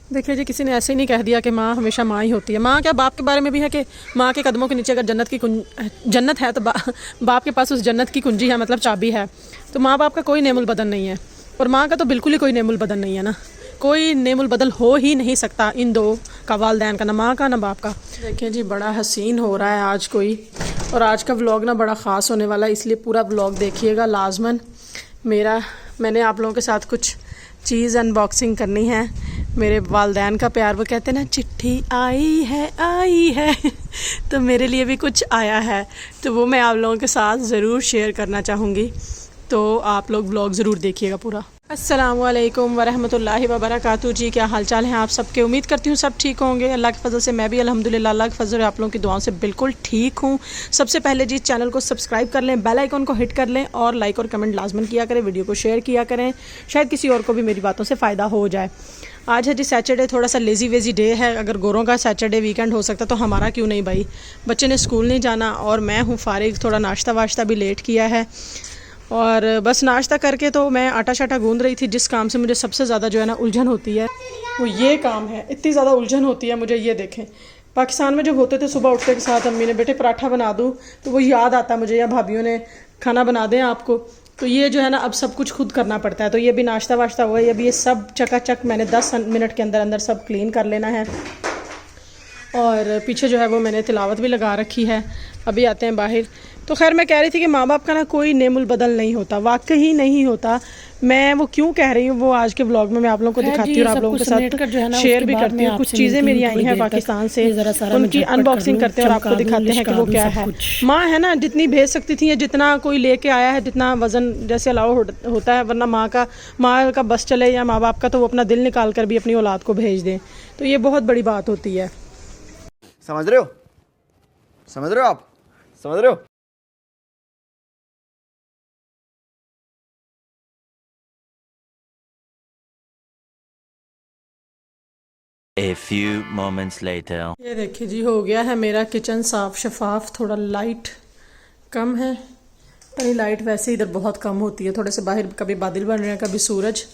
देखिए जी, किसी ने ऐसे ही नहीं कह दिया कि माँ हमेशा माँ ही होती है। माँ क्या, बाप के बारे में भी है कि माँ के कदमों के नीचे अगर जन्नत है तो बाप के पास उस जन्नत की कुंजी है, मतलब चाबी है। तो माँ बाप का कोई नेमुल बदल नहीं है, और माँ का तो बिल्कुल ही कोई नेमुल बदल नहीं है ना। कोई नेमुल बदल हो ही नहीं सकता इन दो का, वालदैन का, ना माँ का ना बाप का। देखिए जी, बड़ा हसीन हो रहा है आज कोई, और आज का व्लॉग ना बड़ा ख़ास होने वाला है, इसलिए पूरा व्लॉग देखिएगा लाजमन। मैंने आप लोगों के साथ कुछ चीज़ अनबॉक्सिंग करनी है। मेरे वालदैन का प्यार, वो कहते हैं ना, चिट्ठी आई है तो मेरे लिए भी कुछ आया है, तो वो मैं आप लोगों के साथ ज़रूर शेयर करना चाहूँगी। तो आप लोग व्लॉग ज़रूर देखिएगा पूरा। अस्सलामु अलैकुम वरहमतुल्लाहि वबरकातुहू जी, क्या हाल चाल हैं आप सबके? उम्मीद करती हूँ सब ठीक होंगे। अल्लाह के फजल से मैं भी अल्हम्दुलिल्लाह, अल्लाह के फजल आप लोगों की दुआओं से बिल्कुल ठीक हूँ। सबसे पहले जी, चैनल को सब्सक्राइब कर लें, बेल आइकन को हिट कर लें, और लाइक और कमेंट लाजमन किया करें, वीडियो को शेयर किया करें, शायद किसी और को भी मेरी बातों से फ़ायदा हो जाए। आज है जी सैटरडे, थोड़ा सा लेज़ी वेज़ी डे है। अगर गोरों का सैटरडे वीकेंड हो सकता तो हमारा क्यों नहीं भाई। बच्चे ने स्कूल नहीं जाना और मैं हूँ फारिग, थोड़ा नाश्ता वाश्ता भी लेट किया है, और बस नाश्ता करके तो मैं आटा शाटा गूंद रही थी। जिस काम से मुझे सबसे ज़्यादा जो है ना उलझन होती है वो ये काम है। इतनी ज़्यादा उलझन होती है मुझे, ये देखें, पाकिस्तान में जब होते थे सुबह उठते के साथ अम्मी ने, बेटे पराठा बना दूँ, तो वो याद आता मुझे, या भाभीियों ने खाना बना दें आपको, तो ये जो है ना अब सब कुछ खुद करना पड़ता है। तो ये भी नाश्ता वाश्ता हुआ है, अभी ये सब चकाचक मैंने 10 मिनट के अंदर अंदर सब क्लीन कर लेना है। और पीछे जो है वो मैंने तिलावत भी लगा रखी है। अभी आते हैं बाहर। तो खैर, मैं कह रही थी कि माँ बाप का ना कोई नेमुल बदल नहीं होता, वाकई नहीं होता। मैं वो क्यों कह रही हूँ वो आज के व्लॉग में मैं आप लोगों को दिखाती हूँ और आप लोगों के साथ शेयर भी करती हूँ। कुछ चीज़ें मेरी आई हैं पाकिस्तान से, उनकी अनबॉक्सिंग करते हैं और आपको दिखाते हैं कि वो क्या है। माँ है ना, जितनी भेज सकती थी, जितना कोई लेके आया है, जितना वजन जैसे अलाउ होता है, वरना माँ का बस चले या माँ बाप का, तो वो अपना दिल निकाल कर भी अपनी औलाद को भेज दें, तो ये बहुत बड़ी बात होती है। समझ रहे हो? समझ रहे हो आप? समझ रहे हो? A few moments later. ये देखिए जी, हो गया है मेरा किचन साफ शफाफ। थोड़ा लाइट कम है, पर लाइट वैसे इधर बहुत कम होती है। थोड़े से बाहर कभी बादल बन रहे हैं, कभी सूरज,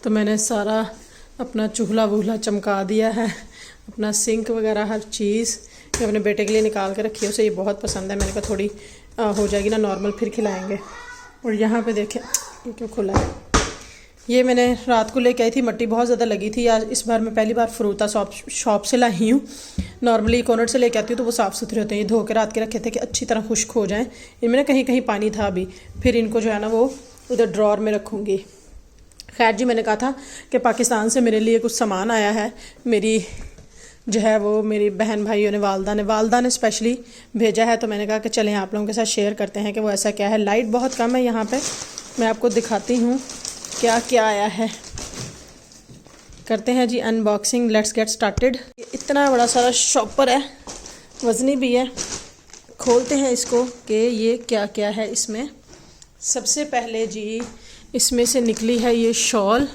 तो मैंने सारा अपना चूल्हा वूल्हा चमका दिया है, अपना सिंक वगैरह हर चीज़ जो अपने बेटे के लिए निकाल के रखी है। उसे ये बहुत पसंद है। मैंने कहा थोड़ी हो जाएगी ना नॉर्मल, फिर खिलाएंगे। और यहाँ पे देखें ये क्यों खुला है, ये मैंने रात को लेके आई थी, मिट्टी बहुत ज़्यादा लगी थी। आज इस बार मैं पहली बार फ्रूटा शॉप से लाई हूँ। नॉर्मली कॉर्नर से लेके आती हूँ तो वो साफ़ सुथरे होते हैं। ये धो के रात के रखे थे कि अच्छी तरह खुश्क हो जाएं। इनमें ना कहीं कहीं पानी था अभी, फिर इनको जो है ना वो उधर ड्रॉर में रखूँगी। खैर जी, मैंने कहा था कि पाकिस्तान से मेरे लिए कुछ सामान आया है। मेरी जो है वो मेरी बहन भाइयों ने, वालदा ने स्पेशली भेजा है, तो मैंने कहा कि चलें आप लोगों के साथ शेयर करते हैं कि वो ऐसा क्या है। लाइट बहुत कम है यहाँ पे, मैं आपको दिखाती हूँ क्या क्या आया है। करते हैं जी अनबॉक्सिंग, लेट्स गेट स्टार्टेड। इतना बड़ा सारा शॉपर है, वजनी भी है। खोलते हैं इसको कि ये क्या क्या है इसमें। सबसे पहले जी इसमें से निकली है ये शॉल।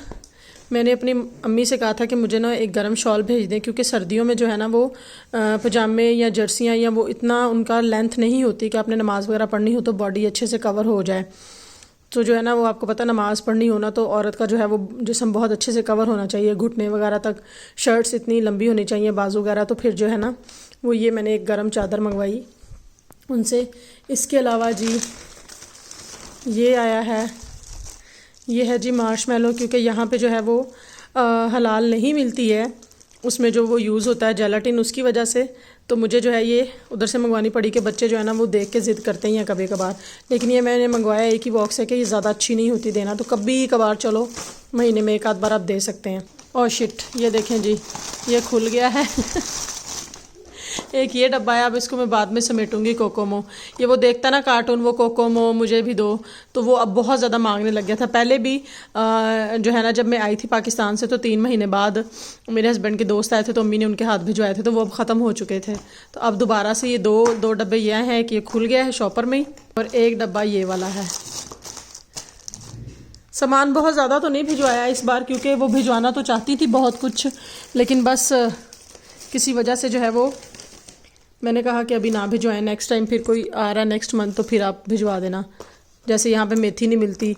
मैंने अपनी अम्मी से कहा था कि मुझे ना एक गर्म शॉल भेज दें, क्योंकि सर्दियों में जो है ना वो पजामे या जर्सियाँ या वो इतना उनका लेंथ नहीं होती कि आपने नमाज़ वगैरह पढ़नी हो तो बॉडी अच्छे से कवर हो जाए। तो जो है ना वो आपको पता, नमाज़ पढ़नी होना तो औरत का जो है वो जिस्म बहुत अच्छे से कवर होना चाहिए, घुटने वगैरह तक। शर्ट्स इतनी लंबी होनी चाहिए, बाजू वगैरह। तो फिर जो है ना वो ये मैंने एक गर्म चादर मंगवाई उनसे। इसके अलावा जी ये आया है, ये है जी मार्शमेलो, क्योंकि यहाँ पे जो है वो हलाल नहीं मिलती है, उसमें जो वो यूज़ होता है जेलाटिन, उसकी वजह से तो मुझे जो है ये उधर से मंगवानी पड़ी कि बच्चे जो है ना वो देख के ज़िद करते हैं कभी कभार। लेकिन ये मैंने मंगवाया एक ही बॉक्स है कि ये ज़्यादा अच्छी नहीं होती देना, तो कभी कभार चलो महीने में एक आध बार आप दे सकते हैं। और शिट, ये देखें जी, ये खुल गया है एक ये डब्बा है, अब इसको मैं बाद में समेटूंगी। कोकोमो, ये वो देखता ना कार्टून, वो कोकोमो मुझे भी दो, तो वो अब बहुत ज़्यादा मांगने लग गया था। पहले भी जो है ना जब मैं आई थी पाकिस्तान से तो 3 महीने बाद मेरे हस्बैंड के दोस्त आए थे, तो अम्मी ने उनके हाथ भिजवाए थे, तो वो अब ख़त्म हो चुके थे। तो अब दोबारा से ये दो डब्बे ये हैं कि ये खुल गया है शॉपर में ही, और एक डब्बा ये वाला है। सामान बहुत ज़्यादा तो नहीं भिजवाया इस बार, क्योंकि वो भिजवाना तो चाहती थी बहुत कुछ, लेकिन बस किसी वजह से जो है वो मैंने कहा कि अभी ना भिजवाएं, नेक्स्ट टाइम फिर कोई आ रहा है नेक्स्ट मंथ तो फिर आप भिजवा देना। जैसे यहाँ पे मेथी नहीं मिलती,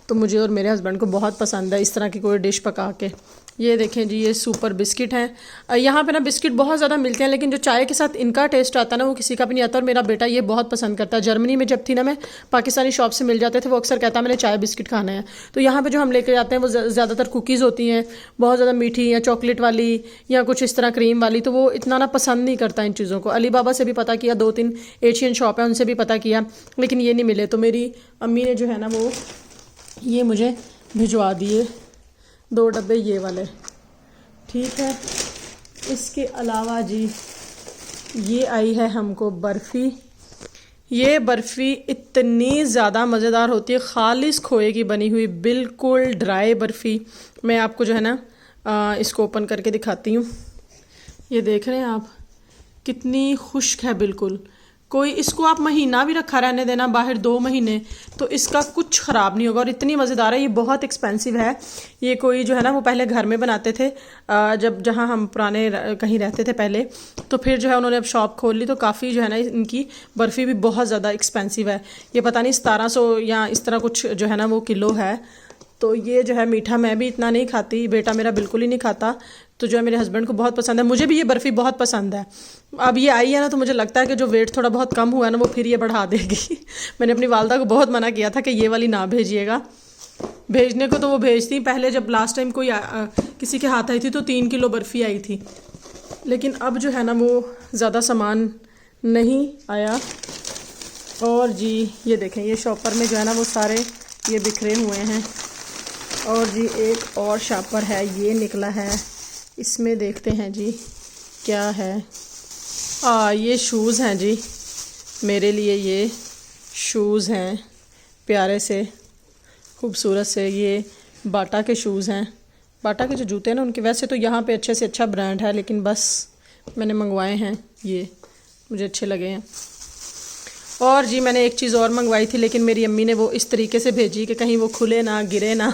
तो मुझे और मेरे हस्बैंड को बहुत पसंद है इस तरह की कोई डिश पका के, ये देखें जी, ये सुपर बिस्किट हैं। यहाँ पे ना बिस्किट बहुत ज़्यादा मिलते हैं, लेकिन जो चाय के साथ इनका टेस्ट आता है ना वो किसी का भी नहीं आता। और मेरा बेटा ये बहुत पसंद करता है। जर्मनी में जब थी ना मैं, पाकिस्तानी शॉप से मिल जाते थे, वो अक्सर कहता मैंने चाय बिस्किट खाना है। तो यहाँ पे जो हम लेके जाते हैं वो ज़्यादातर कुकीज़ होती हैं, बहुत ज़्यादा मीठी या चॉकलेट वाली या कुछ इस तरह क्रीम वाली, तो वो इतना ना पसंद नहीं करता इन चीज़ों को। अली बाबा से भी पता किया, 2-3 एशियन शॉप है उनसे भी पता किया, लेकिन ये नहीं मिले। तो मेरी अम्मी ने जो है ना वो ये मुझे भिजवा दिए 2 डब्बे ये वाले, ठीक है। इसके अलावा जी ये आई है हमको बर्फ़ी। ये बर्फ़ी इतनी ज़्यादा मज़ेदार होती है, खालिस खोए की बनी हुई, बिल्कुल ड्राई बर्फ़ी। मैं आपको जो है ना इसको ओपन करके दिखाती हूँ। ये देख रहे हैं आप, कितनी खुश्क है बिल्कुल। कोई इसको आप महीना भी रखा रहने देना बाहर, 2 महीने, तो इसका कुछ ख़राब नहीं होगा और इतनी मज़ेदार है। ये बहुत एक्सपेंसिव है। ये कोई जो है ना वो पहले घर में बनाते थे, जब जहाँ हम पुराने कहीं रहते थे पहले, तो फिर जो है उन्होंने अब शॉप खोल ली, तो काफ़ी जो है ना इनकी बर्फ़ी भी बहुत ज़्यादा एक्सपेंसिव है। ये पता नहीं 1700 या इस तरह कुछ जो है ना वो किलो है। तो ये जो है मीठा मैं भी इतना नहीं खाती, बेटा मेरा बिल्कुल ही नहीं खाता, तो जो है मेरे हस्बैंड को बहुत पसंद है। मुझे भी ये बर्फ़ी बहुत पसंद है। अब ये आई है ना, तो मुझे लगता है कि जो वेट थोड़ा बहुत कम हुआ है ना वो फिर ये बढ़ा देगी। मैंने अपनी वालदा को बहुत मना किया था कि ये वाली ना भेजिएगा। भेजने को तो वो भेजती, पहले जब लास्ट टाइम कोई किसी के हाथ आई थी तो 3 किलो बर्फ़ी आई थी, लेकिन अब जो है ना वो ज़्यादा सामान नहीं आया। और जी ये देखें, ये शॉपर में जो है ना वो सारे ये बिखरे हुए हैं। और जी एक और शॉपर है, ये निकला है, इसमें देखते हैं जी क्या है। ये शूज़ हैं जी, मेरे लिए ये शूज़ हैं प्यारे से, खूबसूरत से। ये बाटा के शूज़ हैं। बाटा के जो जूते हैं ना उनके, वैसे तो यहाँ पे अच्छे से अच्छा ब्रांड है, लेकिन बस मैंने मंगवाए हैं, ये मुझे अच्छे लगे हैं। और जी मैंने एक चीज़ और मंगवाई थी, लेकिन मेरी अम्मी ने वो इस तरीके से भेजी कि कहीं वो खुले ना, गिरे ना,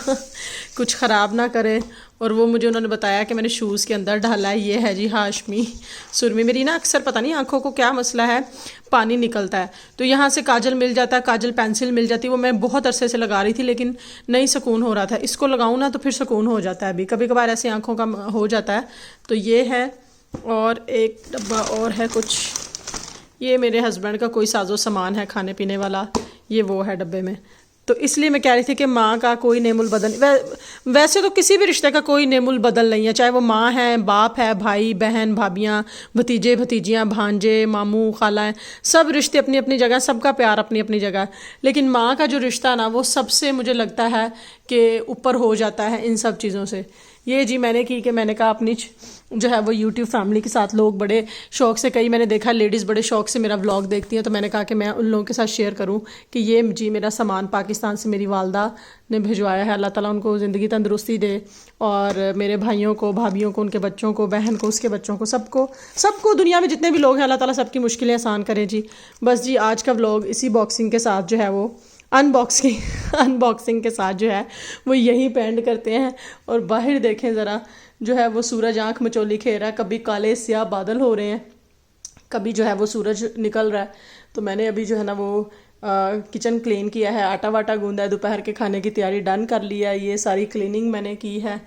कुछ ख़राब ना करे। और वो मुझे उन्होंने बताया कि मैंने शूज़ के अंदर डाला है। ये है जी हाशमी सुरमी। मेरी ना अक्सर पता नहीं आँखों को क्या मसला है, पानी निकलता है, तो यहाँ से काजल मिल जाता है, काजल पेंसिल मिल जाती है, वो मैं बहुत अरसे से लगा रही थी लेकिन नहीं सुकून हो रहा था। इसको लगाऊँ ना तो फिर सुकून हो जाता है। अभी कभी कभार ऐसे आँखों का हो जाता है। तो ये है, और एक डब्बा और है कुछ, ये मेरे हस्बैंड का कोई साजो सामान है खाने पीने वाला, ये वो है डब्बे में। तो इसलिए मैं कह रही थी कि माँ का कोई नेमुल बदल, वैसे तो किसी भी रिश्ते का कोई नेमुल बदल नहीं है, चाहे वो माँ है, बाप है, भाई बहन, भाभियाँ, भतीजे भतीजियाँ, भांजे, मामू, खालाएँ, सब रिश्ते अपनी अपनी जगह, सबका प्यार अपनी अपनी जगह। लेकिन माँ का जो रिश्ता है ना वो सबसे मुझे लगता है कि ऊपर हो जाता है इन सब चीज़ों से। ये जी मैंने की कि मैंने कहा अपनी जो है वो यूट्यूब फैमिली के साथ, लोग बड़े शौक़ से, कई मैंने देखा लेडीज़ बड़े शौक़ से मेरा व्लॉग देखती हैं, तो मैंने कहा कि मैं उन लोगों के साथ शेयर करूं कि ये जी मेरा सामान पाकिस्तान से मेरी वालदा ने भिजवाया है। अल्लाह ताला उनको ज़िंदगी तंदुरुस्ती दे, और मेरे भाइयों को, भाभियों को, उनके बच्चों को, बहन को, उसके बच्चों को, सबको दुनिया में जितने भी लोग हैं, अल्लाह ताला सबकी मुश्किलें आसान करें जी। बस जी आज का व्लॉग इसी बॉक्सिंग के साथ जो है वो अनबॉक्सिंग के साथ जो है वो यहीं पे एंड करते हैं। और बाहर देखें ज़रा, जो है वो सूरज आंख मचोली खेल रहा है, कभी काले स्याह बादल हो रहे हैं, कभी जो है वो सूरज निकल रहा है। तो मैंने अभी जो है ना वो किचन क्लीन किया है, आटा वाटा गूंदा है, दोपहर के खाने की तैयारी डन कर लिया है, ये सारी क्लीनिंग मैंने की है।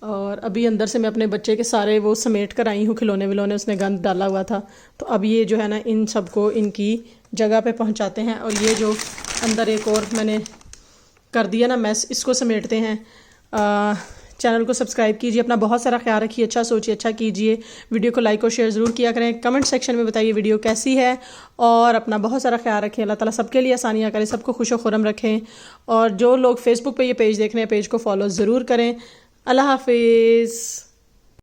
और अभी अंदर से मैं अपने बच्चे के सारे वो समेट कर आई हूँ, खिलौने विलौने उसने गंद डाला हुआ था, तो अब ये जो है ना इन सबको इनकी जगह पे पहुँचाते हैं। और ये जो अंदर एक और मैंने कर दिया ना मैस, इसको समेटते हैं। चैनल को सब्सक्राइब कीजिए, अपना बहुत सारा ख्याल रखिए, अच्छा सोचिए, अच्छा कीजिए, वीडियो को लाइक और शेयर ज़रूर किया करें, कमेंट सेक्शन में बताइए वीडियो कैसी है, और अपना बहुत सारा ख्याल रखें। अल्लाह ताला सबके लिए आसानियाँ करें, सबको खुश व खुरम रखें। और जो लोग फेसबुक पे ये पेज देख रहे हैं, पेज को फॉलो ज़रूर करें। अल्लाह हाफिज़।